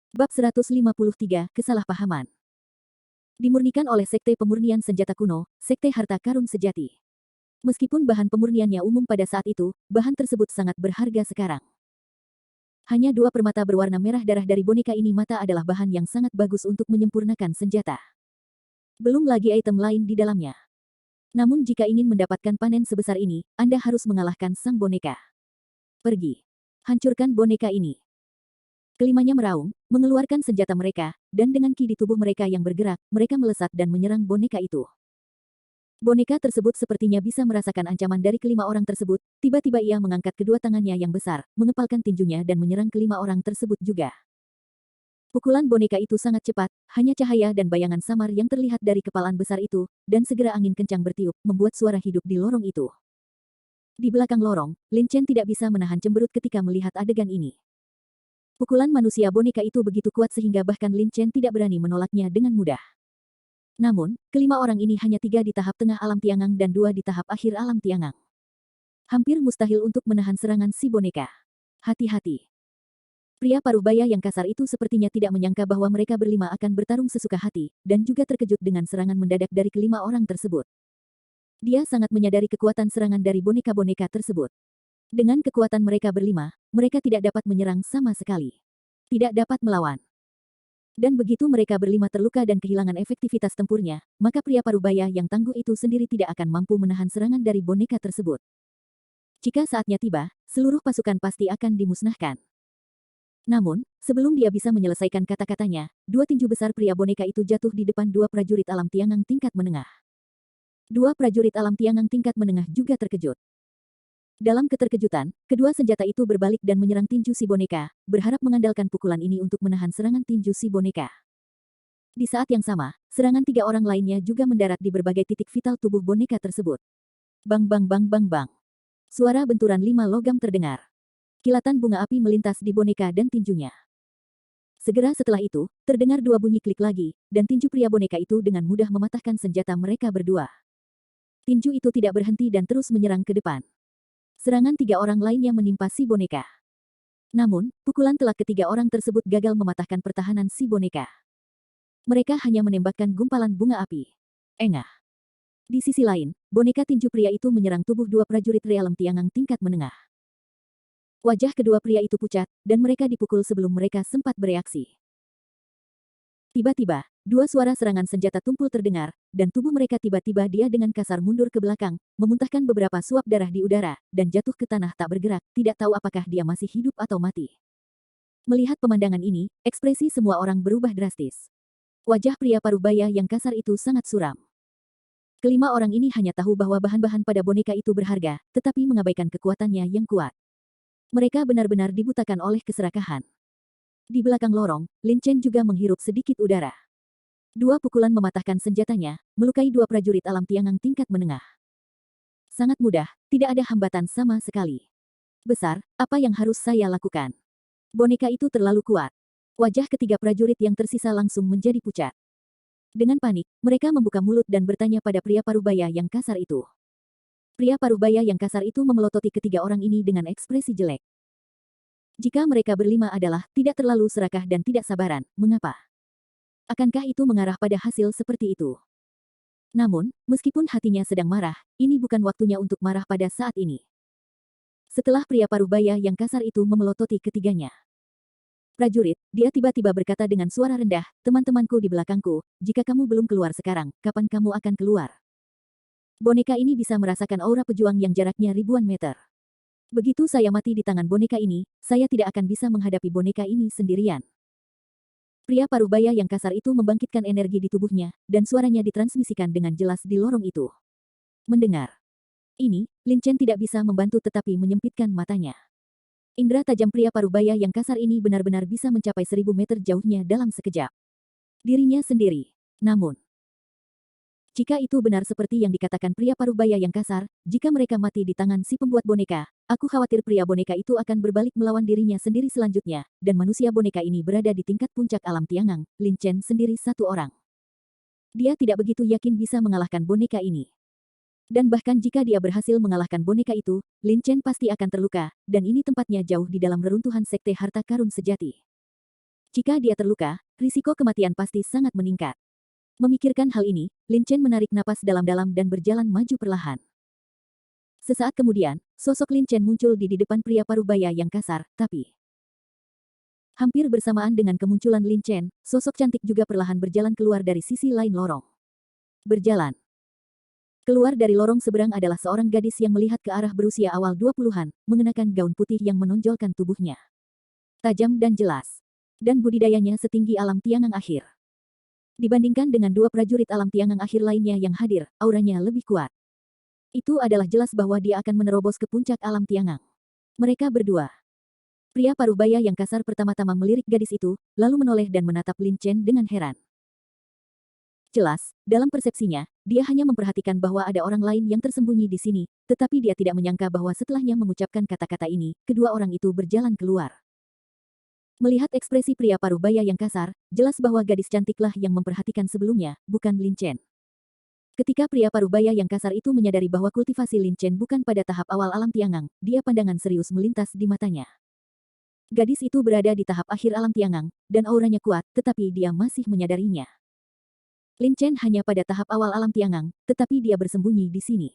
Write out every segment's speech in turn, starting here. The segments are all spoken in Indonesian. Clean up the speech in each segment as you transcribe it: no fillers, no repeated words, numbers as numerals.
Bab 153, Kesalahpahaman. Dimurnikan oleh Sekte Pemurnian Senjata Kuno, Sekte Harta Karun Sejati. Meskipun bahan pemurniannya umum pada saat itu, bahan tersebut sangat berharga sekarang. Hanya dua permata berwarna merah darah dari boneka ini mata adalah bahan yang sangat bagus untuk menyempurnakan senjata. Belum lagi item lain di dalamnya. Namun jika ingin mendapatkan panen sebesar ini, Anda harus mengalahkan sang boneka. Pergi. Hancurkan boneka ini. Kelimanya meraung, mengeluarkan senjata mereka, dan dengan ki di tubuh mereka yang bergerak, mereka melesat dan menyerang boneka itu. Boneka tersebut sepertinya bisa merasakan ancaman dari kelima orang tersebut, tiba-tiba ia mengangkat kedua tangannya yang besar, mengepalkan tinjunya dan menyerang kelima orang tersebut juga. Pukulan boneka itu sangat cepat, hanya cahaya dan bayangan samar yang terlihat dari kepalan besar itu, dan segera angin kencang bertiup, membuat suara hidup di lorong itu. Di belakang lorong, Lin Chen tidak bisa menahan cemberut ketika melihat adegan ini. Pukulan manusia boneka itu begitu kuat sehingga bahkan Lin Chen tidak berani menolaknya dengan mudah. Namun, kelima orang ini hanya 3 di tahap tengah alam Tiangang dan 2 di tahap akhir alam Tiangang. Hampir mustahil untuk menahan serangan si boneka. Hati-hati. Pria parubaya yang kasar itu sepertinya tidak menyangka bahwa mereka berlima akan bertarung sesuka hati, dan juga terkejut dengan serangan mendadak dari kelima orang tersebut. Dia sangat menyadari kekuatan serangan dari boneka-boneka tersebut. Dengan kekuatan mereka berlima, mereka tidak dapat menyerang sama sekali. Tidak dapat melawan. Dan begitu mereka berlima terluka dan kehilangan efektivitas tempurnya, maka pria parubaya yang tangguh itu sendiri tidak akan mampu menahan serangan dari boneka tersebut. Jika saatnya tiba, seluruh pasukan pasti akan dimusnahkan. Namun, sebelum dia bisa menyelesaikan kata-katanya, dua tinju besar pria boneka itu jatuh di depan dua prajurit alam Tiangang tingkat menengah. Dua prajurit alam Tiangang tingkat menengah juga terkejut. Dalam keterkejutan, kedua senjata itu berbalik dan menyerang tinju si boneka, berharap mengandalkan pukulan ini untuk menahan serangan tinju si boneka. Di saat yang sama, serangan 3 orang lainnya juga mendarat di berbagai titik vital tubuh boneka tersebut. Bang bang bang bang bang. Suara benturan 5 logam terdengar. Kilatan bunga api melintas di boneka dan tinjunya. Segera setelah itu, terdengar 2 bunyi klik lagi, dan tinju pria boneka itu dengan mudah mematahkan senjata mereka berdua. Tinju itu tidak berhenti dan terus menyerang ke depan. Serangan 3 orang lainnya menimpa si boneka. Namun, pukulan telak ketiga orang tersebut gagal mematahkan pertahanan si boneka. Mereka hanya menembakkan gumpalan bunga api. Engah. Di sisi lain, boneka tinju pria itu menyerang tubuh dua prajurit realem Tiangang tingkat menengah. Wajah kedua pria itu pucat, dan mereka dipukul sebelum mereka sempat bereaksi. Tiba-tiba, dua suara serangan senjata tumpul terdengar, dan tubuh mereka tiba-tiba dia dengan kasar mundur ke belakang, memuntahkan beberapa suap darah di udara, dan jatuh ke tanah tak bergerak, tidak tahu apakah dia masih hidup atau mati. Melihat pemandangan ini, ekspresi semua orang berubah drastis. Wajah pria parubaya yang kasar itu sangat suram. Kelima orang ini hanya tahu bahwa bahan-bahan pada boneka itu berharga, tetapi mengabaikan kekuatannya yang kuat. Mereka benar-benar dibutakan oleh keserakahan. Di belakang lorong, Lin Chen juga menghirup sedikit udara. Dua pukulan mematahkan senjatanya, melukai dua prajurit alam Tiangang tingkat menengah. Sangat mudah, tidak ada hambatan sama sekali. Besar, apa yang harus saya lakukan? Boneka itu terlalu kuat. Wajah ketiga prajurit yang tersisa langsung menjadi pucat. Dengan panik, mereka membuka mulut dan bertanya pada pria parubaya yang kasar itu. Pria parubaya yang kasar itu memelototi ketiga orang ini dengan ekspresi jelek. Jika mereka berlima adalah tidak terlalu serakah dan tidak sabaran, mengapa? Akankah itu mengarah pada hasil seperti itu? Namun, meskipun hatinya sedang marah, ini bukan waktunya untuk marah pada saat ini. Setelah pria parubaya yang kasar itu memelototi ketiganya. Prajurit, dia tiba-tiba berkata dengan suara rendah, teman-temanku di belakangku, jika kamu belum keluar sekarang, kapan kamu akan keluar? Boneka ini bisa merasakan aura pejuang yang jaraknya ribuan meter. Begitu saya mati di tangan boneka ini, saya tidak akan bisa menghadapi boneka ini sendirian. Pria parubaya yang kasar itu membangkitkan energi di tubuhnya, dan suaranya ditransmisikan dengan jelas di lorong itu. Mendengar ini, Lin Chen tidak bisa membantu tetapi menyempitkan matanya. Indra tajam pria parubaya yang kasar ini benar-benar bisa mencapai 1000 meter jauhnya dalam sekejap. Dirinya sendiri. Namun, jika itu benar seperti yang dikatakan pria parubaya yang kasar, jika mereka mati di tangan si pembuat boneka, aku khawatir pria boneka itu akan berbalik melawan dirinya sendiri selanjutnya, dan manusia boneka ini berada di tingkat puncak alam Tiangang, Lin Chen sendiri satu orang. Dia tidak begitu yakin bisa mengalahkan boneka ini. Dan bahkan jika dia berhasil mengalahkan boneka itu, Lin Chen pasti akan terluka, dan ini tempatnya jauh di dalam reruntuhan sekte harta karun sejati. Jika dia terluka, risiko kematian pasti sangat meningkat. Memikirkan hal ini, Lin Chen menarik napas dalam-dalam dan berjalan maju perlahan. Sesaat kemudian, sosok Lin Chen muncul di depan pria parubaya yang kasar, tapi hampir bersamaan dengan kemunculan Lin Chen, sosok cantik juga perlahan berjalan keluar dari sisi lain lorong. Berjalan keluar dari lorong seberang adalah seorang gadis yang melihat ke arah berusia awal 20-an, mengenakan gaun putih yang menonjolkan tubuhnya. Tajam dan jelas. Dan budidayanya setinggi alam Tiangang Akhir. Dibandingkan dengan dua prajurit alam Tiangang Akhir lainnya yang hadir, auranya lebih kuat. Itu adalah jelas bahwa dia akan menerobos ke puncak alam Tiangang. Mereka berdua. Pria parubaya yang kasar pertama-tama melirik gadis itu, lalu menoleh dan menatap Lin Chen dengan heran. Jelas, dalam persepsinya, dia hanya memperhatikan bahwa ada orang lain yang tersembunyi di sini, tetapi dia tidak menyangka bahwa setelahnya mengucapkan kata-kata ini, kedua orang itu berjalan keluar. Melihat ekspresi pria parubaya yang kasar, jelas bahwa gadis cantiklah yang memperhatikan sebelumnya, bukan Lin Chen. Ketika pria parubaya yang kasar itu menyadari bahwa kultivasi Lin Chen bukan pada tahap awal alam Tiangang, dia pandangan serius melintas di matanya. Gadis itu berada di tahap akhir alam Tiangang, dan auranya kuat, tetapi dia masih menyadarinya. Lin Chen hanya pada tahap awal alam Tiangang, tetapi dia bersembunyi di sini.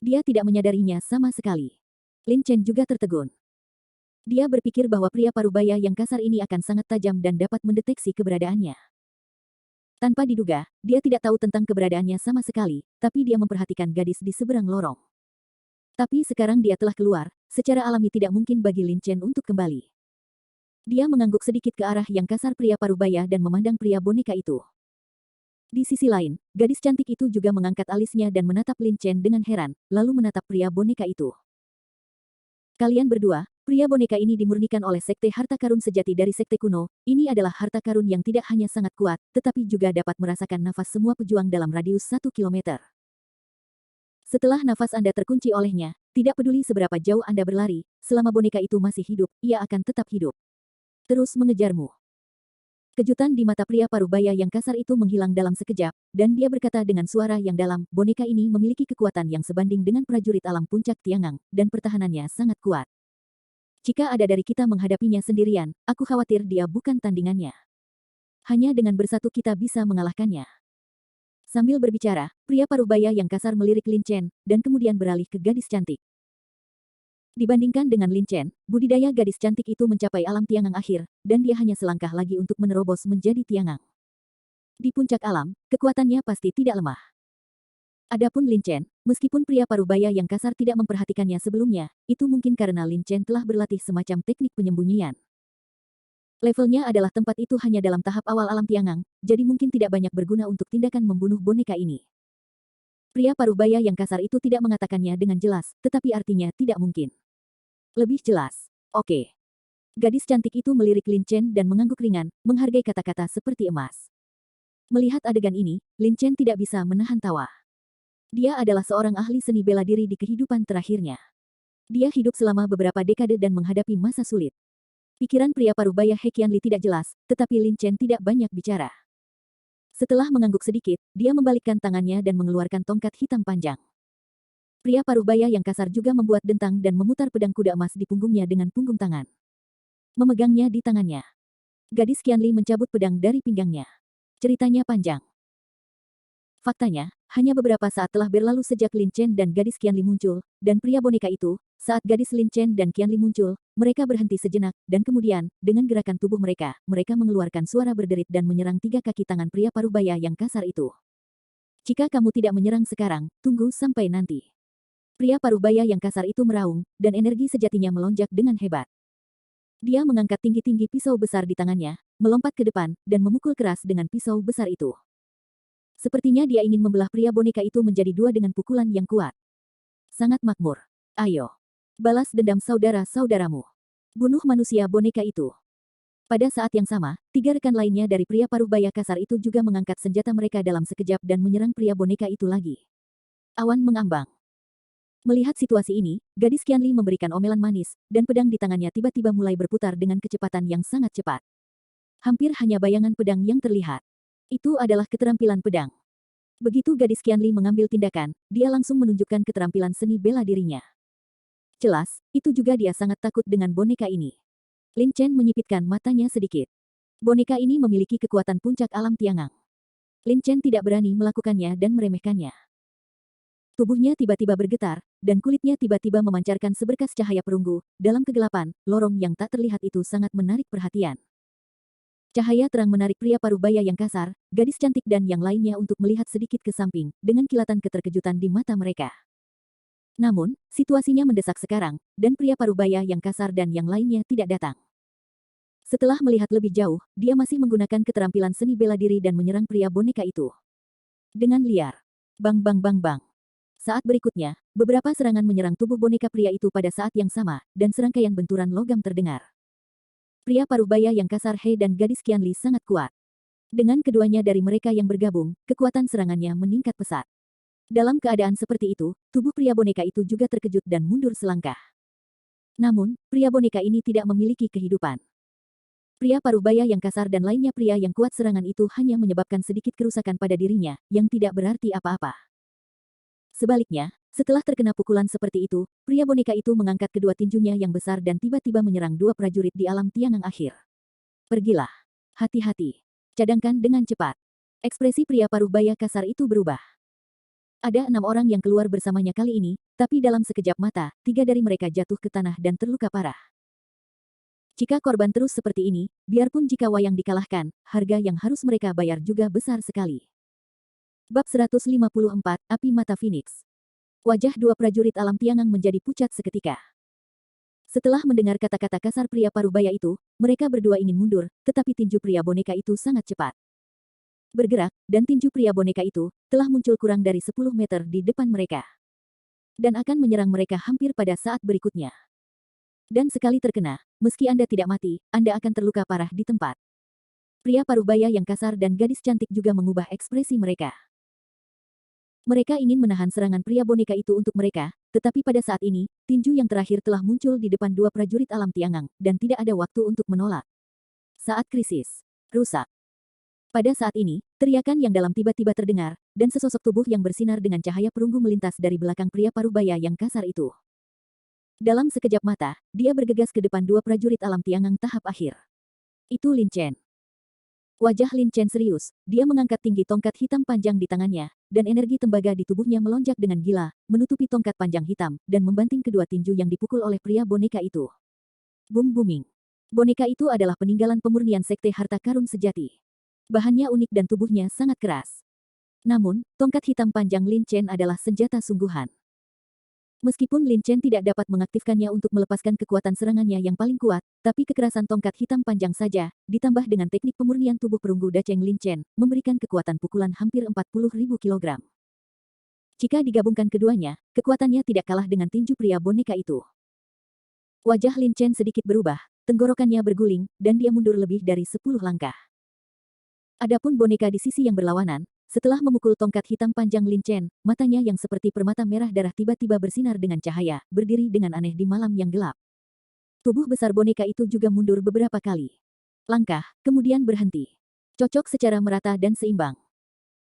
Dia tidak menyadarinya sama sekali. Lin Chen juga tertegun. Dia berpikir bahwa pria parubaya yang kasar ini akan sangat tajam dan dapat mendeteksi keberadaannya. Tanpa diduga, dia tidak tahu tentang keberadaannya sama sekali, tapi dia memperhatikan gadis di seberang lorong. Tapi sekarang dia telah keluar, secara alami tidak mungkin bagi Lin Chen untuk kembali. Dia mengangguk sedikit ke arah yang kasar pria parubaya dan memandang pria boneka itu. Di sisi lain, gadis cantik itu juga mengangkat alisnya dan menatap Lin Chen dengan heran, lalu menatap pria boneka itu. Kalian berdua, pria boneka ini dimurnikan oleh Sekte Harta Karun Sejati dari Sekte Kuno. Ini adalah harta karun yang tidak hanya sangat kuat, tetapi juga dapat merasakan nafas semua pejuang dalam radius 1 kilometer. Setelah nafas Anda terkunci olehnya, tidak peduli seberapa jauh Anda berlari, selama boneka itu masih hidup, ia akan tetap hidup. Terus mengejarmu. Kejutan di mata pria parubaya yang kasar itu menghilang dalam sekejap, dan dia berkata dengan suara yang dalam, boneka ini memiliki kekuatan yang sebanding dengan prajurit alam puncak Tiangang, dan pertahanannya sangat kuat. Jika ada dari kita menghadapinya sendirian, aku khawatir dia bukan tandingannya. Hanya dengan bersatu kita bisa mengalahkannya. Sambil berbicara, pria parubaya yang kasar melirik Lin Chen, dan kemudian beralih ke gadis cantik. Dibandingkan dengan Lin Chen, budidaya gadis cantik itu mencapai alam Tiangang Akhir, dan dia hanya selangkah lagi untuk menerobos menjadi Tiangang. Di puncak alam, kekuatannya pasti tidak lemah. Adapun Lin Chen, meskipun pria parubaya yang kasar tidak memperhatikannya sebelumnya, itu mungkin karena Lin Chen telah berlatih semacam teknik penyembunyian. Levelnya adalah tempat itu hanya dalam tahap awal alam Tiangang, jadi mungkin tidak banyak berguna untuk tindakan membunuh boneka ini. Pria parubaya yang kasar itu tidak mengatakannya dengan jelas, tetapi artinya tidak mungkin. Lebih jelas. Oke. Gadis cantik itu melirik Lin Chen dan mengangguk ringan, menghargai kata-kata seperti emas. Melihat adegan ini, Lin Chen tidak bisa menahan tawa. Dia adalah seorang ahli seni bela diri di kehidupan terakhirnya. Dia hidup selama beberapa dekade dan menghadapi masa sulit. Pikiran pria parubaya He Qianli tidak jelas, tetapi Lin Chen tidak banyak bicara. Setelah mengangguk sedikit, dia membalikkan tangannya dan mengeluarkan tongkat hitam panjang. Pria parubaya yang kasar juga membuat dentang dan memutar pedang kuda emas di punggungnya dengan punggung tangan. Memegangnya di tangannya. Gadis Qianli mencabut pedang dari pinggangnya. Ceritanya panjang. Faktanya, hanya beberapa saat telah berlalu sejak Lin Chen dan gadis Qianli muncul, dan pria boneka itu, saat gadis Lin Chen dan Qianli muncul, mereka berhenti sejenak, dan kemudian, dengan gerakan tubuh mereka, mereka mengeluarkan suara berderit dan menyerang tiga kaki tangan pria parubaya yang kasar itu. Jika kamu tidak menyerang sekarang, tunggu sampai nanti. Pria parubaya yang kasar itu meraung, dan energi sejatinya melonjak dengan hebat. Dia mengangkat tinggi-tinggi pisau besar di tangannya, melompat ke depan, dan memukul keras dengan pisau besar itu. Sepertinya dia ingin membelah pria boneka itu menjadi dua dengan pukulan yang kuat. Sangat makmur. Ayo. Balas dendam saudara-saudaramu. Bunuh manusia boneka itu. Pada saat yang sama, tiga rekan lainnya dari pria parubaya kasar itu juga mengangkat senjata mereka dalam sekejap dan menyerang pria boneka itu lagi. Awan mengambang. Melihat situasi ini, gadis Qianli memberikan omelan manis, dan pedang di tangannya tiba-tiba mulai berputar dengan kecepatan yang sangat cepat. Hampir hanya bayangan pedang yang terlihat. Itu adalah keterampilan pedang. Begitu gadis Qianli mengambil tindakan, dia langsung menunjukkan keterampilan seni bela dirinya. Jelas, itu juga dia sangat takut dengan boneka ini. Lin Chen menyipitkan matanya sedikit. Boneka ini memiliki kekuatan puncak alam Tiangang. Lin Chen tidak berani melakukannya dan meremehkannya. Tubuhnya tiba-tiba bergetar, dan kulitnya tiba-tiba memancarkan seberkas cahaya perunggu. Dalam kegelapan, lorong yang tak terlihat itu sangat menarik perhatian. Cahaya terang menarik pria parubaya yang kasar, gadis cantik dan yang lainnya untuk melihat sedikit ke samping, dengan kilatan keterkejutan di mata mereka. Namun, situasinya mendesak sekarang, dan pria parubaya yang kasar dan yang lainnya tidak datang. Setelah melihat lebih jauh, dia masih menggunakan keterampilan seni bela diri dan menyerang pria boneka itu. Dengan liar. Bang bang bang bang. Saat berikutnya, beberapa serangan menyerang tubuh boneka pria itu pada saat yang sama, dan serangkaian benturan logam terdengar. Pria parubaya yang kasar He dan gadis Qianli sangat kuat. Dengan keduanya dari mereka yang bergabung, kekuatan serangannya meningkat pesat. Dalam keadaan seperti itu, tubuh pria boneka itu juga terkejut dan mundur selangkah. Namun, pria boneka ini tidak memiliki kehidupan. Pria parubaya yang kasar dan lainnya pria yang kuat serangan itu hanya menyebabkan sedikit kerusakan pada dirinya, yang tidak berarti apa-apa. Sebaliknya, setelah terkena pukulan seperti itu, pria boneka itu mengangkat kedua tinjunya yang besar dan tiba-tiba menyerang dua prajurit di alam Tiangang akhir. Pergilah. Hati-hati. Cadangkan dengan cepat. Ekspresi pria parubaya kasar itu berubah. Ada 6 orang yang keluar bersamanya kali ini, tapi dalam sekejap mata, 3 dari mereka jatuh ke tanah dan terluka parah. Jika korban terus seperti ini, biarpun jika Wayang dikalahkan, harga yang harus mereka bayar juga besar sekali. Bab 154, Api Mata Phoenix. Wajah dua prajurit alam Tiangang menjadi pucat seketika. Setelah mendengar kata-kata kasar pria parubaya itu, mereka berdua ingin mundur, tetapi tinju pria boneka itu sangat cepat. Bergerak, dan tinju pria boneka itu telah muncul kurang dari 10 meter di depan mereka. Dan akan menyerang mereka hampir pada saat berikutnya. Dan sekali terkena, meski Anda tidak mati, Anda akan terluka parah di tempat. Pria parubaya yang kasar dan gadis cantik juga mengubah ekspresi mereka. Mereka ingin menahan serangan pria boneka itu untuk mereka, tetapi pada saat ini, tinju yang terakhir telah muncul di depan dua prajurit alam Tiangang, dan tidak ada waktu untuk menolak. Saat krisis. Rusak. Pada saat ini, teriakan yang dalam tiba-tiba terdengar, dan sesosok tubuh yang bersinar dengan cahaya perunggu melintas dari belakang pria parubaya yang kasar itu. Dalam sekejap mata, dia bergegas ke depan dua prajurit alam Tiangang tahap akhir. Itu Lin Chen. Wajah Lin Chen serius, dia mengangkat tinggi tongkat hitam panjang di tangannya, dan energi tembaga di tubuhnya melonjak dengan gila, menutupi tongkat panjang hitam, dan membanting kedua tinju yang dipukul oleh pria boneka itu. Bum booming. Boneka itu adalah peninggalan pemurnian Sekte Harta Karun Sejati. Bahannya unik dan tubuhnya sangat keras. Namun, tongkat hitam panjang Lin Chen adalah senjata sungguhan. Meskipun Lin Chen tidak dapat mengaktifkannya untuk melepaskan kekuatan serangannya yang paling kuat, tapi kekerasan tongkat hitam panjang saja, ditambah dengan teknik pemurnian tubuh perunggu Dacheng Lin Chen, memberikan kekuatan pukulan hampir 40.000 kg. Jika digabungkan keduanya, kekuatannya tidak kalah dengan tinju pria boneka itu. Wajah Lin Chen sedikit berubah, tenggorokannya berguling, dan dia mundur lebih dari 10 langkah. Adapun boneka di sisi yang berlawanan, setelah memukul tongkat hitam panjang Lin Chen, matanya yang seperti permata merah darah tiba-tiba bersinar dengan cahaya, berdiri dengan aneh di malam yang gelap. Tubuh besar boneka itu juga mundur beberapa kali. Langkah, kemudian berhenti. Cocok secara merata dan seimbang.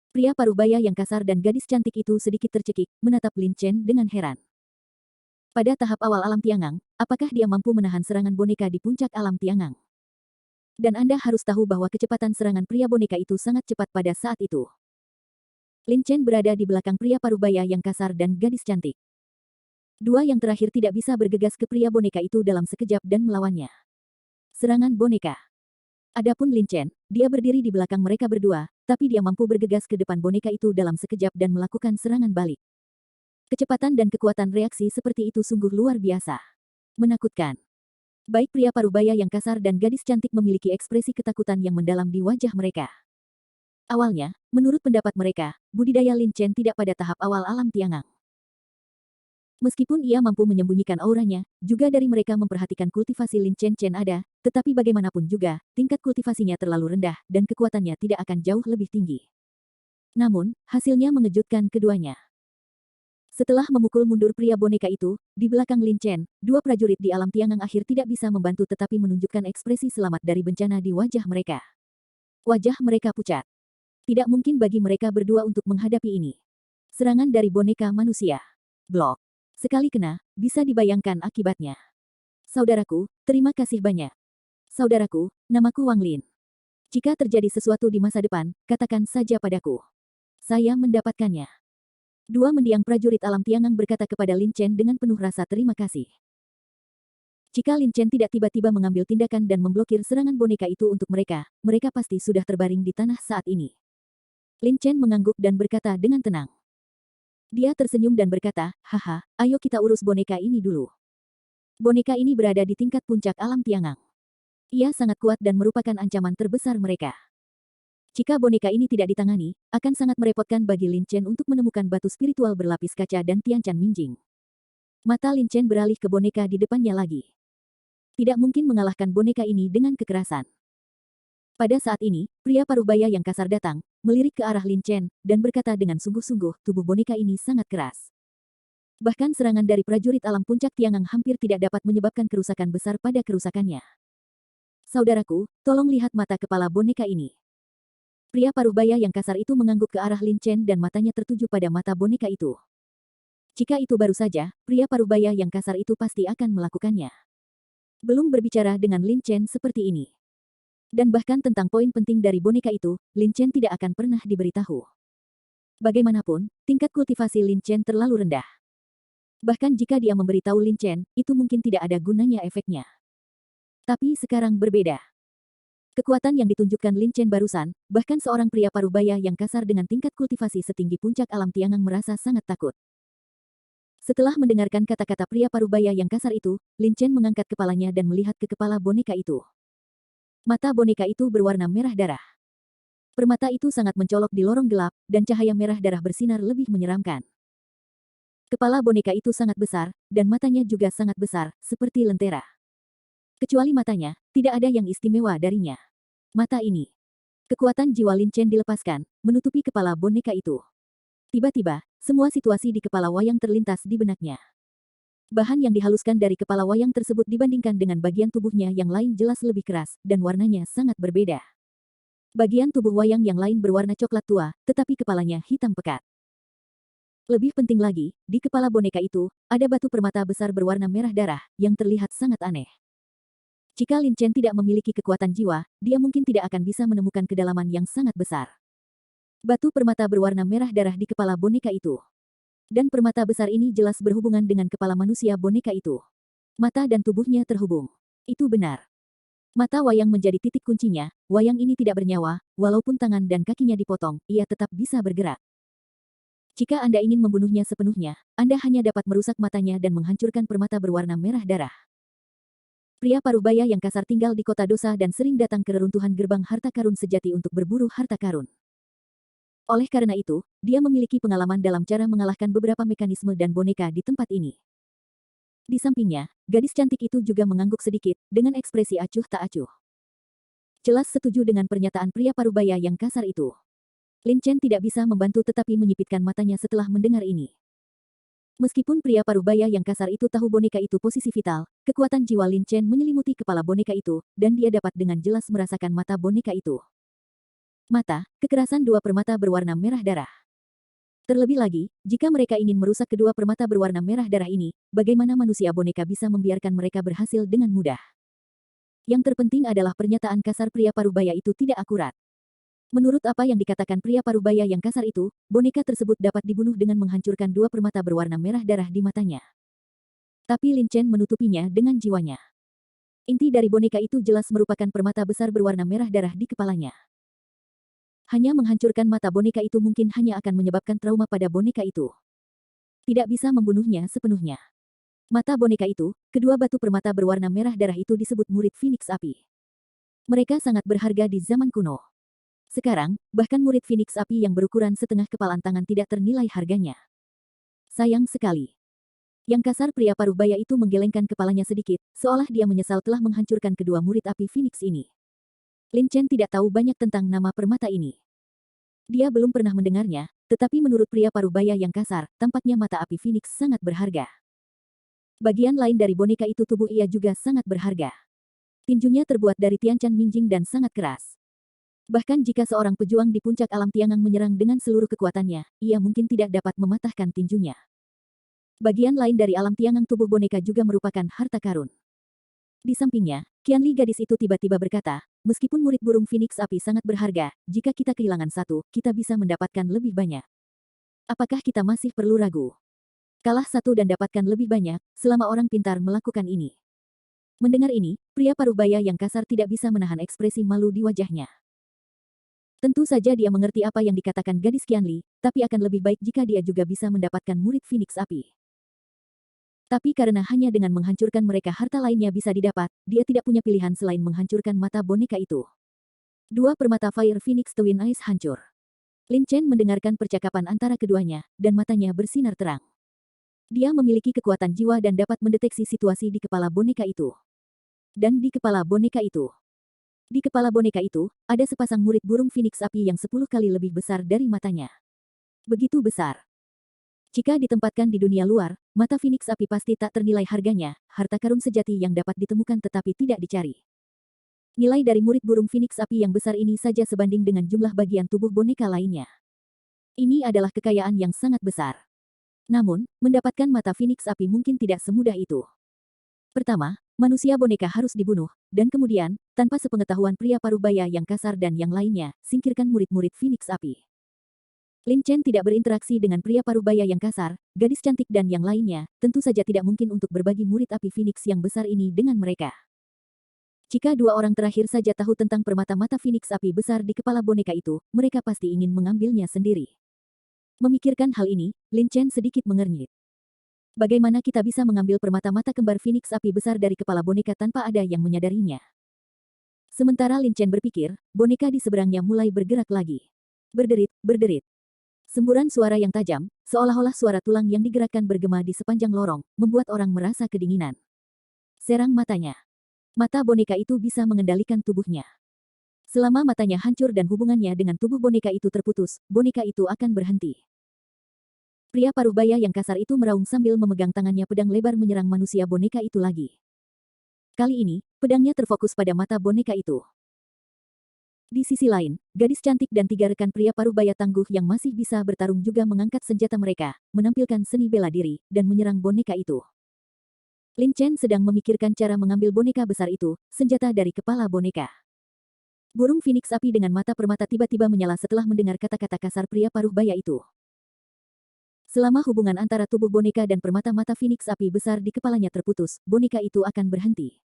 Pria parubaya yang kasar dan gadis cantik itu sedikit tercekik, menatap Lin Chen dengan heran. Pada tahap awal alam Tiangang, apakah dia mampu menahan serangan boneka di puncak alam Tiangang? Dan Anda harus tahu bahwa kecepatan serangan pria boneka itu sangat cepat pada saat itu. Lin Chen berada di belakang pria parubaya yang kasar dan gadis cantik. Dua yang terakhir tidak bisa bergegas ke pria boneka itu dalam sekejap dan melawannya. Serangan boneka. Adapun Lin Chen, dia berdiri di belakang mereka berdua, tapi dia mampu bergegas ke depan boneka itu dalam sekejap dan melakukan serangan balik. Kecepatan dan kekuatan reaksi seperti itu sungguh luar biasa. Menakutkan. Baik pria parubaya yang kasar dan gadis cantik memiliki ekspresi ketakutan yang mendalam di wajah mereka. Awalnya, menurut pendapat mereka, budidaya Lin Chen tidak pada tahap awal alam Tiangang. Meskipun ia mampu menyembunyikan auranya, juga dari mereka memperhatikan kultivasi Lin Chen ada, tetapi bagaimanapun juga, tingkat kultivasinya terlalu rendah, dan kekuatannya tidak akan jauh lebih tinggi. Namun, hasilnya mengejutkan keduanya. Setelah memukul mundur pria boneka itu, di belakang Lin Chen, dua prajurit di alam Tiangang akhir tidak bisa membantu tetapi menunjukkan ekspresi selamat dari bencana di wajah mereka. Wajah mereka pucat. Tidak mungkin bagi mereka berdua untuk menghadapi ini. Serangan dari boneka manusia. Blok. Sekali kena, bisa dibayangkan akibatnya. Saudaraku, terima kasih banyak. Saudaraku, namaku Wang Lin. Jika terjadi sesuatu di masa depan, katakan saja padaku. Saya mendapatkannya. Dua mendiang prajurit alam Tiangang berkata kepada Lin Chen dengan penuh rasa terima kasih. Jika Lin Chen tidak tiba-tiba mengambil tindakan dan memblokir serangan boneka itu untuk mereka, mereka pasti sudah terbaring di tanah saat ini. Lin Chen mengangguk dan berkata dengan tenang. Dia tersenyum dan berkata, haha, ayo kita urus boneka ini dulu. Boneka ini berada di tingkat puncak alam Tiangang. Ia sangat kuat dan merupakan ancaman terbesar mereka. Jika boneka ini tidak ditangani, akan sangat merepotkan bagi Lin Chen untuk menemukan batu spiritual berlapis kaca dan Tianchan Minjing. Mata Lin Chen beralih ke boneka di depannya lagi. Tidak mungkin mengalahkan boneka ini dengan kekerasan. Pada saat ini, pria parubaya yang kasar datang, melirik ke arah Lin Chen, dan berkata dengan sungguh-sungguh, tubuh boneka ini sangat keras. Bahkan serangan dari prajurit alam puncak Tiangang hampir tidak dapat menyebabkan kerusakan besar pada kerusakannya. Saudaraku, tolong lihat mata kepala boneka ini. Pria parubaya yang kasar itu mengangguk ke arah Lin Chen dan matanya tertuju pada mata boneka itu. Jika itu baru saja, pria parubaya yang kasar itu pasti akan melakukannya. Belum berbicara dengan Lin Chen seperti ini. Dan bahkan tentang poin penting dari boneka itu, Lin Chen tidak akan pernah diberitahu. Bagaimanapun, tingkat kultivasi Lin Chen terlalu rendah. Bahkan jika dia memberitahu Lin Chen, itu mungkin tidak ada gunanya efeknya. Tapi sekarang berbeda. Kekuatan yang ditunjukkan Lin Chen barusan, bahkan seorang pria parubaya yang kasar dengan tingkat kultivasi setinggi puncak alam Tiangang merasa sangat takut. Setelah mendengarkan kata-kata pria parubaya yang kasar itu, Lin Chen mengangkat kepalanya dan melihat ke kepala boneka itu. Mata boneka itu berwarna merah darah. Permata itu sangat mencolok di lorong gelap, dan cahaya merah darah bersinar lebih menyeramkan. Kepala boneka itu sangat besar, dan matanya juga sangat besar, seperti lentera. Kecuali matanya, tidak ada yang istimewa darinya. Mata ini. Kekuatan jiwa Lin Chen dilepaskan, menutupi kepala boneka itu. Tiba-tiba, semua situasi di kepala wayang terlintas di benaknya. Bahan yang dihaluskan dari kepala wayang tersebut dibandingkan dengan bagian tubuhnya yang lain jelas lebih keras, dan warnanya sangat berbeda. Bagian tubuh wayang yang lain berwarna coklat tua, tetapi kepalanya hitam pekat. Lebih penting lagi, di kepala boneka itu, ada batu permata besar berwarna merah darah, yang terlihat sangat aneh. Jika Lin Chen tidak memiliki kekuatan jiwa, dia mungkin tidak akan bisa menemukan kedalaman yang sangat besar. Batu permata berwarna merah darah di kepala boneka itu. Dan permata besar ini jelas berhubungan dengan kepala manusia boneka itu. Mata dan tubuhnya terhubung. Itu benar. Mata wayang menjadi titik kuncinya, wayang ini tidak bernyawa, walaupun tangan dan kakinya dipotong, ia tetap bisa bergerak. Jika Anda ingin membunuhnya sepenuhnya, Anda hanya dapat merusak matanya dan menghancurkan permata berwarna merah darah. Pria parubaya yang kasar tinggal di kota dosa dan sering datang ke reruntuhan gerbang harta karun sejati untuk berburu harta karun. Oleh karena itu, dia memiliki pengalaman dalam cara mengalahkan beberapa mekanisme dan boneka di tempat ini. Di sampingnya, gadis cantik itu juga mengangguk sedikit, dengan ekspresi acuh tak acuh. Jelas setuju dengan pernyataan pria parubaya yang kasar itu. Lin Chen tidak bisa membantu tetapi menyipitkan matanya setelah mendengar ini. Meskipun pria parubaya yang kasar itu tahu boneka itu posisi vital, kekuatan jiwa Lin Chen menyelimuti kepala boneka itu, dan dia dapat dengan jelas merasakan mata boneka itu. Mata, kekerasan dua permata berwarna merah darah. Terlebih lagi, jika mereka ingin merusak kedua permata berwarna merah darah ini, bagaimana manusia boneka bisa membiarkan mereka berhasil dengan mudah? Yang terpenting adalah pernyataan kasar pria parubaya itu tidak akurat. Menurut apa yang dikatakan pria parubaya yang kasar itu, boneka tersebut dapat dibunuh dengan menghancurkan dua permata berwarna merah darah di matanya. Tapi Lin Chen menutupinya dengan jiwanya. Inti dari boneka itu jelas merupakan permata besar berwarna merah darah di kepalanya. Hanya menghancurkan mata boneka itu mungkin hanya akan menyebabkan trauma pada boneka itu. Tidak bisa membunuhnya sepenuhnya. Mata boneka itu, kedua batu permata berwarna merah darah itu disebut murid Phoenix Api. Mereka sangat berharga di zaman kuno. Sekarang, bahkan murid Phoenix Api yang berukuran setengah kepalan tangan tidak ternilai harganya. Sayang sekali. Yang kasar pria parubaya itu menggelengkan kepalanya sedikit, seolah dia menyesal telah menghancurkan kedua murid api Phoenix ini. Lin Chen tidak tahu banyak tentang nama permata ini. Dia belum pernah mendengarnya, tetapi menurut pria parubaya yang kasar, tampaknya mata api Phoenix sangat berharga. Bagian lain dari boneka itu tubuh ia juga sangat berharga. Tinjunya terbuat dari Tianchan Minjing dan sangat keras. Bahkan jika seorang pejuang di puncak alam Tiangang menyerang dengan seluruh kekuatannya, ia mungkin tidak dapat mematahkan tinjunya. Bagian lain dari alam Tiangang tubuh boneka juga merupakan harta karun. Di sampingnya, Qianli gadis itu tiba-tiba berkata, meskipun murid burung Phoenix api sangat berharga, jika kita kehilangan satu, kita bisa mendapatkan lebih banyak. Apakah kita masih perlu ragu? Kalah satu dan dapatkan lebih banyak, selama orang pintar melakukan ini. Mendengar ini, pria parubaya yang kasar tidak bisa menahan ekspresi malu di wajahnya. Tentu saja dia mengerti apa yang dikatakan gadis Qianli, tapi akan lebih baik jika dia juga bisa mendapatkan murid Phoenix api. Tapi karena hanya dengan menghancurkan mereka harta lainnya bisa didapat, dia tidak punya pilihan selain menghancurkan mata boneka itu. Dua permata Fire Phoenix Twin Eyes hancur. Lin Chen mendengarkan percakapan antara keduanya, dan matanya bersinar terang. Dia memiliki kekuatan jiwa dan dapat mendeteksi situasi di kepala boneka itu. Dan di kepala boneka itu. Di kepala boneka itu, ada sepasang murid burung Phoenix api yang 10 kali lebih besar dari matanya. Begitu besar. Jika ditempatkan di dunia luar, mata Phoenix api pasti tak ternilai harganya, harta karun sejati yang dapat ditemukan tetapi tidak dicari. Nilai dari murid burung Phoenix api yang besar ini saja sebanding dengan jumlah bagian tubuh boneka lainnya. Ini adalah kekayaan yang sangat besar. Namun, mendapatkan mata Phoenix api mungkin tidak semudah itu. Pertama, manusia boneka harus dibunuh, dan kemudian, tanpa sepengetahuan pria parubaya yang kasar dan yang lainnya, singkirkan murid-murid Phoenix api. Lin Chen tidak berinteraksi dengan pria parubaya yang kasar, gadis cantik dan yang lainnya, tentu saja tidak mungkin untuk berbagi murid api Phoenix yang besar ini dengan mereka. Jika dua orang terakhir saja tahu tentang permata mata Phoenix api besar di kepala boneka itu, mereka pasti ingin mengambilnya sendiri. Memikirkan hal ini, Lin Chen sedikit mengernyit. Bagaimana kita bisa mengambil permata mata kembar Phoenix api besar dari kepala boneka tanpa ada yang menyadarinya? Sementara Lin Chen berpikir, boneka di seberangnya mulai bergerak lagi. Berderit, berderit. Semburan suara yang tajam, seolah-olah suara tulang yang digerakkan bergema di sepanjang lorong, membuat orang merasa kedinginan. Serang matanya. Mata boneka itu bisa mengendalikan tubuhnya. Selama matanya hancur dan hubungannya dengan tubuh boneka itu terputus, boneka itu akan berhenti. Pria parubaya yang kasar itu meraung sambil memegang tangannya pedang lebar menyerang manusia boneka itu lagi. Kali ini, pedangnya terfokus pada mata boneka itu. Di sisi lain, gadis cantik dan tiga rekan pria parubaya tangguh yang masih bisa bertarung juga mengangkat senjata mereka, menampilkan seni bela diri, dan menyerang boneka itu. Lin Chen sedang memikirkan cara mengambil boneka besar itu, senjata dari kepala boneka. Burung Phoenix api dengan mata permata tiba-tiba menyala setelah mendengar kata-kata kasar pria parubaya itu. Selama hubungan antara tubuh boneka dan permata mata Phoenix api besar di kepalanya terputus, boneka itu akan berhenti.